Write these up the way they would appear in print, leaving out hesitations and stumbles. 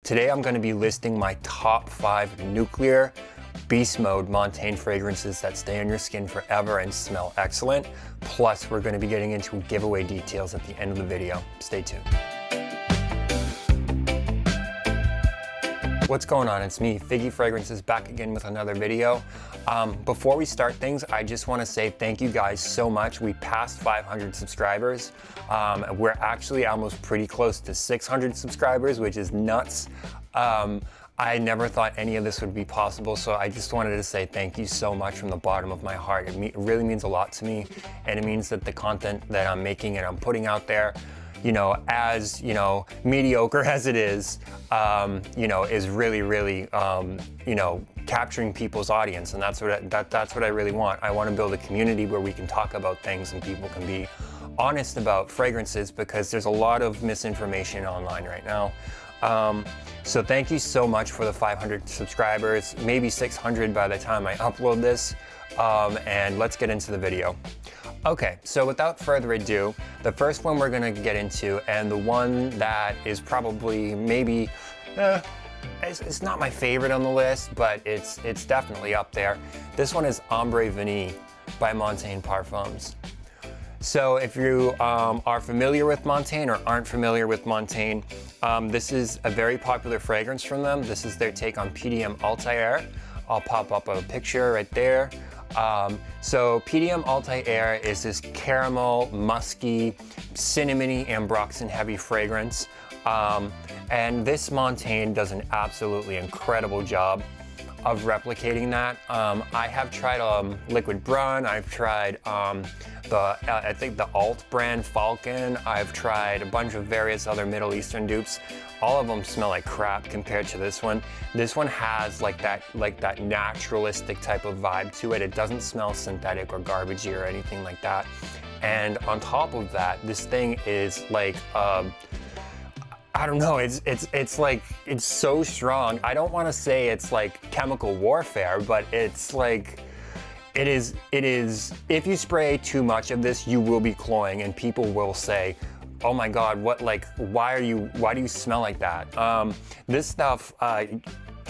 Today I'm going to be listing my top 5 nuclear beast mode Montagne fragrances that stay on your skin forever and smell excellent. Plus, we're going to be getting into giveaway details at the end of the video. Stay tuned. What's going on? It's me, Figgy Fragrances, back again with another video. Before we start things, I just want to say thank you guys so much. We passed 500 subscribers. We're actually almost pretty close to 600 subscribers, which is nuts. I never thought any of this would be possible, so I just wanted to say thank you so much from the bottom of my heart. It really means a lot to me, and it means that the content that I'm making and I'm putting out there, you know, as, you know, mediocre as it is, you know, is really, really, you know, capturing people's audience. And that's what I really want. I want to build a community where we can talk about things and people can be honest about fragrances, because there's a lot of misinformation online right now. So thank you so much for the 500 subscribers, maybe 600 by the time I upload this. And let's get into the video. Okay, so without further ado, the first one we're gonna get into, and the one that is probably maybe, it's not my favorite on the list, but it's definitely up there. This one is Ombre Veni by Montagne Parfums. So if you are familiar with Montagne or aren't familiar with Montagne, this is a very popular fragrance from them. This is their take on PDM Altair. I'll pop up a picture right there. So PDM Altair is this caramel, musky, cinnamony, ambroxan heavy fragrance. And this Montagne does an absolutely incredible job of replicating that. I have tried Liquid Brun, I've tried I think the Alt brand Falcon, I've tried a bunch of various other Middle Eastern dupes. All of them smell like crap compared to this one. This one has like that naturalistic type of vibe to it. It doesn't smell synthetic or garbagey or anything like that. And on top of that, this thing is like, I don't know, it's like, it's so strong. I don't want to say it's like chemical warfare, but it's like, it is, if you spray too much of this, you will be cloying, and people will say, oh my God, what, like, why do you smell like that? This stuff,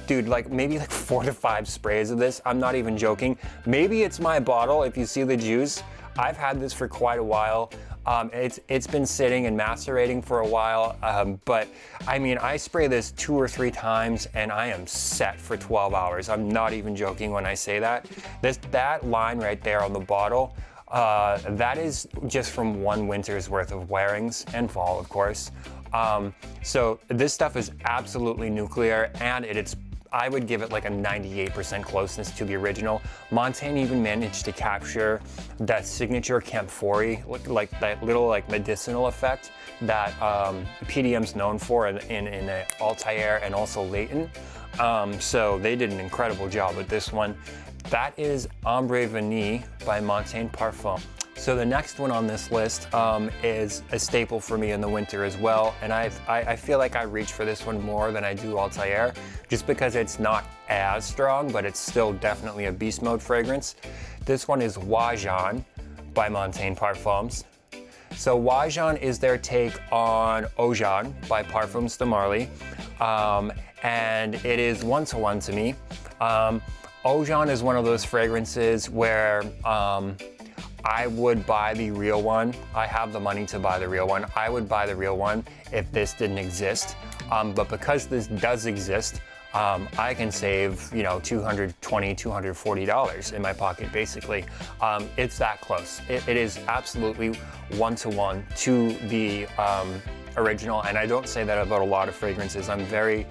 dude, like maybe like 4 to 5 sprays of this. I'm not even joking. Maybe it's my bottle. If you see the juice, I've had this for quite a while. It's been sitting and macerating for a while, but I mean, I spray this 2 or 3 times and I am set for 12 hours. I'm not even joking when I say that. That line right there on the bottle, that is just from one winter's worth of wearings, and fall, of course. So this stuff is absolutely nuclear, and I would give it like a 98% closeness to the original. Montaigne even managed to capture that signature camphor-y, like that little like medicinal effect that PDM's known for in Altair and also Leighton. So they did an incredible job with this one. That is Ombre Veni by Montagne Parfums. So the next one on this list is a staple for me in the winter as well, and I feel like I reach for this one more than I do Altair, just because it's not as strong, but it's still definitely a beast mode fragrance. This one is Wajan by Montagne Parfums. So Wajan is their take on Wajan by Parfums de Marly, and it is one-to-one to me. Wajan is one of those fragrances where I would buy the real one. I have the money to buy the real one. I would buy the real one if this didn't exist. But because this does exist, I can save, you know, $220, $240 in my pocket, basically. It's that close. It is absolutely one-to-one to the original, and I don't say that about a lot of fragrances. I'm very,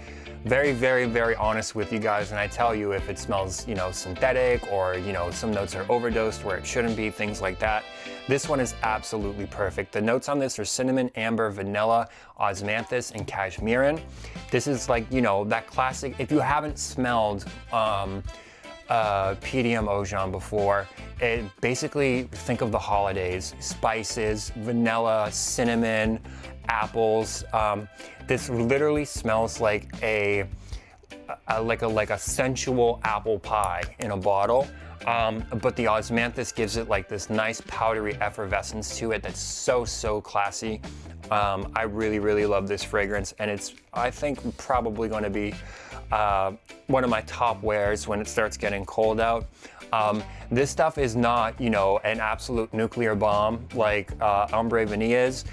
very honest with you guys, and I tell you if it smells, you know, synthetic, or, you know, some notes are overdosed where it shouldn't be, things like that. This one is absolutely perfect. The notes on this are cinnamon, amber, vanilla, osmanthus, and cashmeran. This is like, you know, that classic, if you haven't smelled PDM Wajan before, basically think of the holidays, spices, vanilla, cinnamon, apples. This literally smells like a sensual apple pie in a bottle. But the osmanthus gives it like this nice powdery effervescence to it that's so classy. I really, really love this fragrance, and it's, I think, probably going to be one of my top wears when it starts getting cold out. This stuff is not, you know, an absolute nuclear bomb like Ombre Veni is.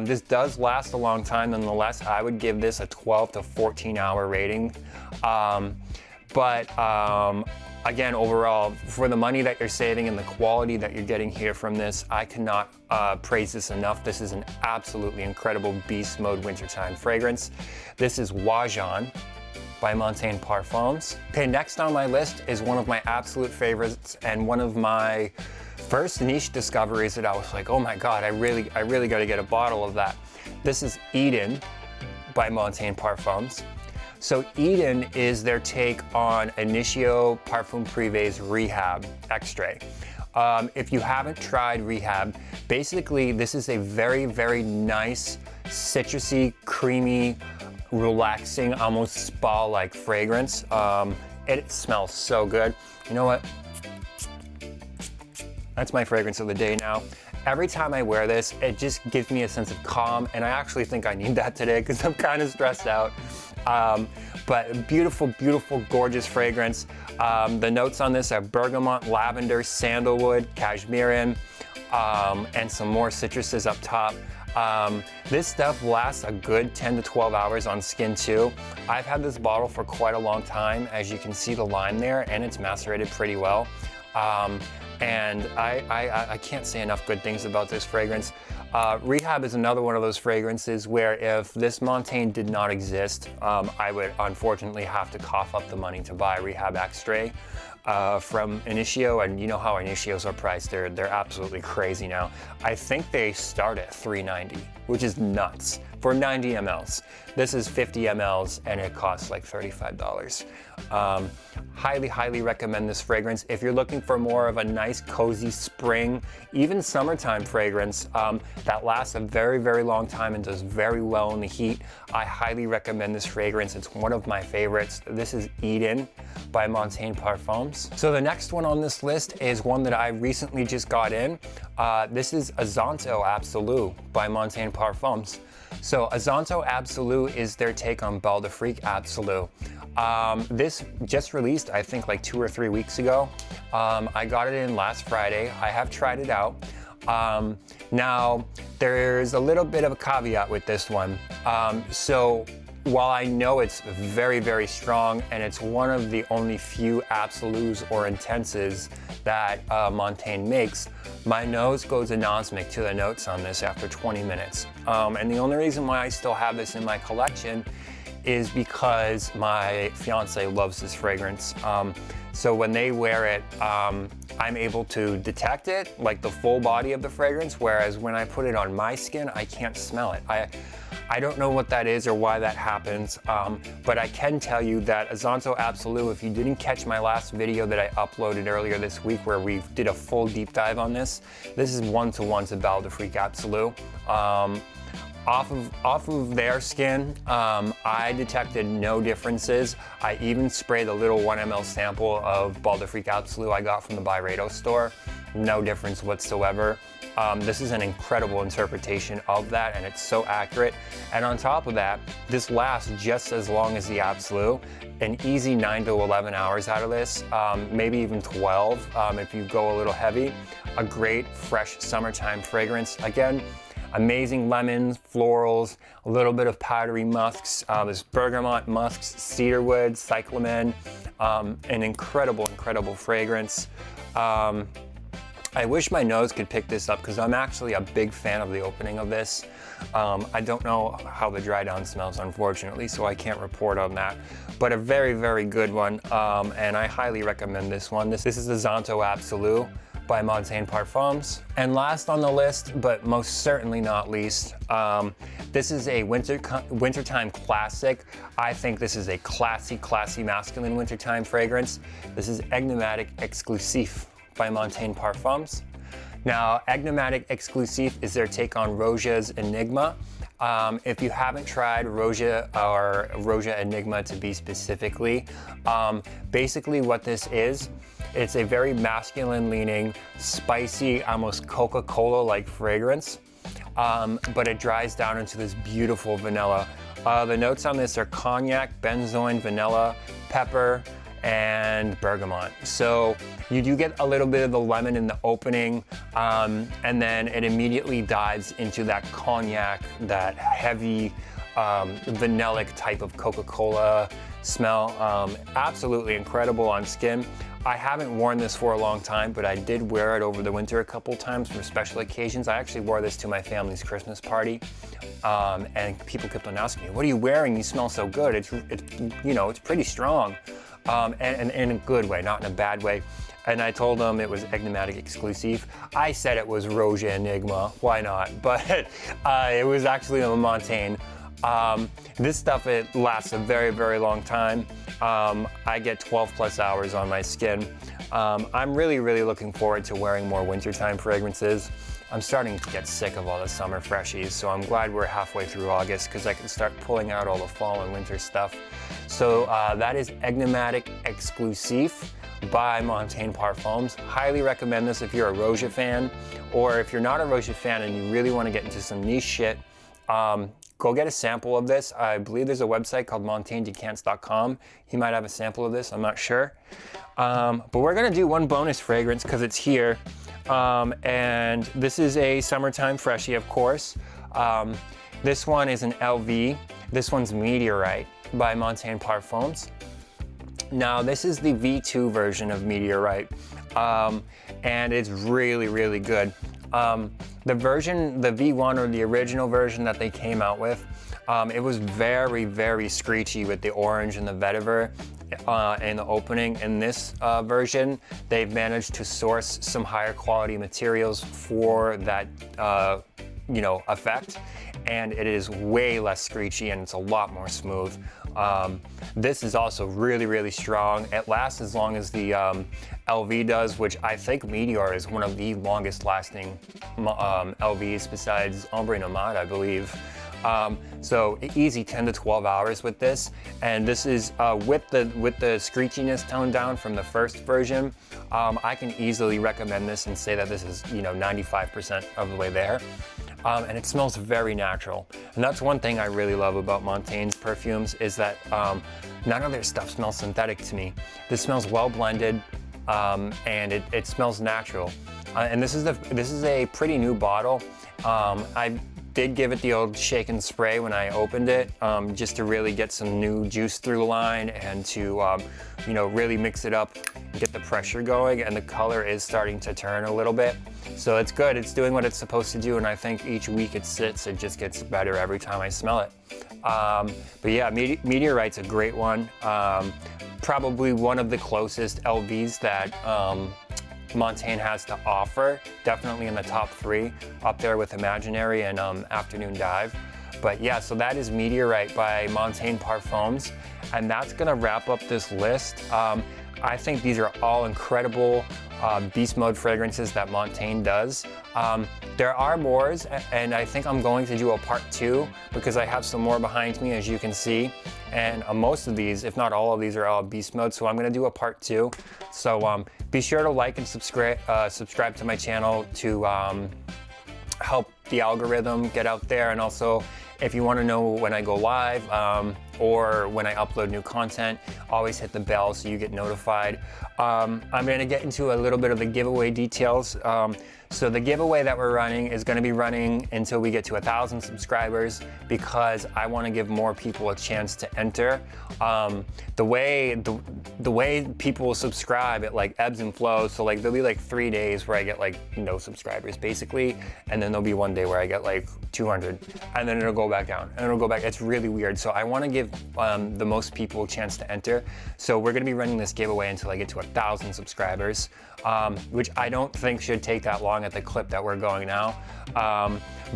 This does last a long time. Nonetheless, I would give this a 12 to 14 hour rating. Again, overall, for the money that you're saving and the quality that you're getting here from this, I cannot praise this enough. This is an absolutely incredible beast mode wintertime fragrance. This is Wajan by Montagne Parfums. Okay, next on my list is one of my absolute favorites and one of my first niche discoveries that I was like, oh my God, I really got to get a bottle of that. This is Eden by Montagne Parfums. So Eden is their take on Initio Parfum Privé's Rehab Extrait. If you haven't tried Rehab, basically this is a very, very nice, citrusy, creamy, relaxing, almost spa-like fragrance. It smells so good. You know what? That's my fragrance of the day now. Every time I wear this, it just gives me a sense of calm, and I actually think I need that today because I'm kind of stressed out. But beautiful, beautiful, gorgeous fragrance. The notes on this are bergamot, lavender, sandalwood, cashmere, and some more citruses up top. This stuff lasts a good 10 to 12 hours on skin too. I've had this bottle for quite a long time. As you can see the lime there, and it's macerated pretty well. And I can't say enough good things about this fragrance. Rehab is another one of those fragrances where if this Montagne did not exist, I would unfortunately have to cough up the money to buy Rehab Extrait from Initio, and you know how Initios are priced. They're absolutely crazy now. I think they start at $3.90, which is nuts for 90 mLs. This is 50 mLs and it costs like $35. Highly, highly recommend this fragrance. If you're looking for more of a nice, cozy spring, even summertime fragrance that lasts a very, very long time and does very well in the heat, I highly recommend this fragrance. It's one of my favorites. This is Eden by Montagne Parfums. So the next one on this list is one that I recently just got in. This is Azonto Absolute by Montagne Parfums. So Azonto Absolute is their take on Belle de Freak Absolute. This just released, I think, like 2 or 3 weeks ago. I got it in last Friday. I have tried it out. Now, there's a little bit of a caveat with this one. So while I know it's very, very strong and it's one of the only few absolutes or intenses that Montagne makes, my nose goes anosmic to the notes on this after 20 minutes. And the only reason why I still have this in my collection is because my fiance loves this fragrance. So when they wear it, I'm able to detect it, like the full body of the fragrance, whereas when I put it on my skin, I can't smell it. I don't know what that is or why that happens, but I can tell you that Azonto Absolute, if you didn't catch my last video that I uploaded earlier this week where we did a full deep dive on this is one-to-one to Belle de Freak Absolute. Off of their skin, I detected no differences. I even sprayed a little 1 ml sample of Belle de Freak Absolute I got from the Byredo store. No difference whatsoever. This is an incredible interpretation of that, and it's so accurate. And on top of that, this lasts just as long as the Absolute. An easy 9 to 11 hours out of this, maybe even 12 if you go a little heavy. A great, fresh summertime fragrance. Again, amazing lemons, florals, a little bit of powdery musks. There's bergamot, musks, cedarwood, cyclamen. An incredible, incredible fragrance. I wish my nose could pick this up because I'm actually a big fan of the opening of this. I don't know how the dry down smells, unfortunately, so I can't report on that. But a very, very good one, and I highly recommend this one. This is Azonto Absolute by Montagne Parfums. And last on the list, but most certainly not least, this is a wintertime classic. I think this is a classy, classy masculine wintertime fragrance. This is Enigmatic Exclusif by Montagne Parfums. Now, Enigmatic Exclusif is their take on Roja's Enigma. If you haven't tried Roja or Roja Enigma to be specifically, basically what this is, it's a very masculine leaning, spicy, almost Coca-Cola like fragrance. but it dries down into this beautiful vanilla. The notes on this are cognac, benzoin, vanilla, pepper, and bergamot. So you do get a little bit of the lemon in the opening, and then it immediately dives into that cognac, that heavy vanillic type of Coca-Cola smell. Absolutely incredible on skin. I haven't worn this for a long time, but I did wear it over the winter a couple times for special occasions. I actually wore this to my family's Christmas party, and people kept on asking me, "What are you wearing? You smell so good." It's you know, it's pretty strong, and in a good way, not in a bad way. And I told them it was Enigmatic Exclusif. I said it was Rouge Enigma, why not? But it was actually a Montagne. This stuff, it lasts a very, very long time. I get 12 plus hours on my skin. I'm really, really looking forward to wearing more wintertime fragrances. I'm starting to get sick of all the summer freshies, so I'm glad we're halfway through August because I can start pulling out all the fall and winter stuff. So that is Enigmatic Exclusif by Montagne Parfums. Highly recommend this if you're a Rouge fan, or if you're not a Rouge fan and you really want to get into some niche shit. Go get a sample of this. I believe there's a website called montagnedecants.com. He might have a sample of this, I'm not sure. But we're gonna do one bonus fragrance because it's here. And this is a summertime freshie, of course. This one is an LV. This one's Meteorite by Montagne Parfums. Now, this is the V2 version of Meteorite, and it's really, really good. The version, the V1 or the original version that they came out with, it was very, very screechy with the orange and the vetiver in the opening. In this version, they've managed to source some higher quality materials for that, you know, effect, and it is way less screechy and it's a lot more smooth. This is also really, really strong. It lasts as long as the LV does, which I think Meteor is one of the longest lasting LVs besides Ombre Veni, I believe. So easy 10 to 12 hours with this. And this is with the screechiness toned down from the first version. I can easily recommend this and say that this is, you know, 95% of the way there. And it smells very natural. And that's one thing I really love about Montaigne's perfumes is that none of their stuff smells synthetic to me. This smells well blended, and it smells natural. And this is a pretty new bottle. I did give it the old shake and spray when I opened it, just to really get some new juice through the line and to you know, really mix it up, get the pressure going, and the color is starting to turn a little bit. So it's good, it's doing what it's supposed to do, and I think each week it sits, it just gets better every time I smell it. But yeah, Meteorite's a great one. Probably one of the closest LVs that Montagne has to offer, definitely in the top 3, up there with Imaginary and Afternoon Dive. But yeah, so that is Meteorite by Montagne Parfums, and that's gonna wrap up this list. I think these are all incredible beast mode fragrances that Montagne does. There are more, and I think I'm going to do a part 2 because I have some more behind me, as you can see. And most of these, if not all of these, are all beast mode, so I'm gonna do a part 2. So be sure to like and subscribe to my channel to help the algorithm get out there, and also if you want to know when I go live or when I upload new content, always hit the bell so you get notified. I'm going to get into a little bit of the giveaway details. So the giveaway that we're running is going to be running until we get to 1,000 subscribers because I want to give more people a chance to enter. The way people subscribe, it like ebbs and flows. So like there'll be like 3 days where I get like no subscribers basically, and then there'll be 1 day where I get like 200, and then it'll go back down and it'll go back. It's really weird. So I want to give the most people a chance to enter. So we're going to be running this giveaway until I get to 1,000 subscribers, which I don't think should take that long at the clip that we're going now.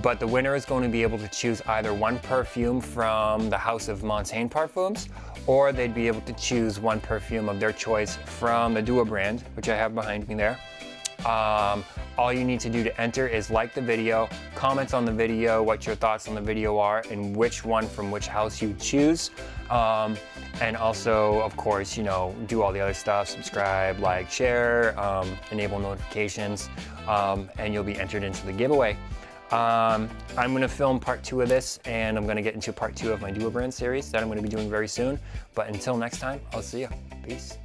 But the winner is going to be able to choose either one perfume from the house of Montagne Parfums, or they'd be able to choose one perfume of their choice from the Duo brand, which I have behind me there. All you need to do to enter is like the video, comment on the video what your thoughts on the video are, and which one from which house you choose. And also, of course, you know, do all the other stuff, subscribe, like, share, enable notifications, and you'll be entered into the giveaway. I'm gonna film part 2 of this, and I'm gonna get into part 2 of my Duo Brand series that I'm gonna be doing very soon. But until next time, I'll see you. Peace.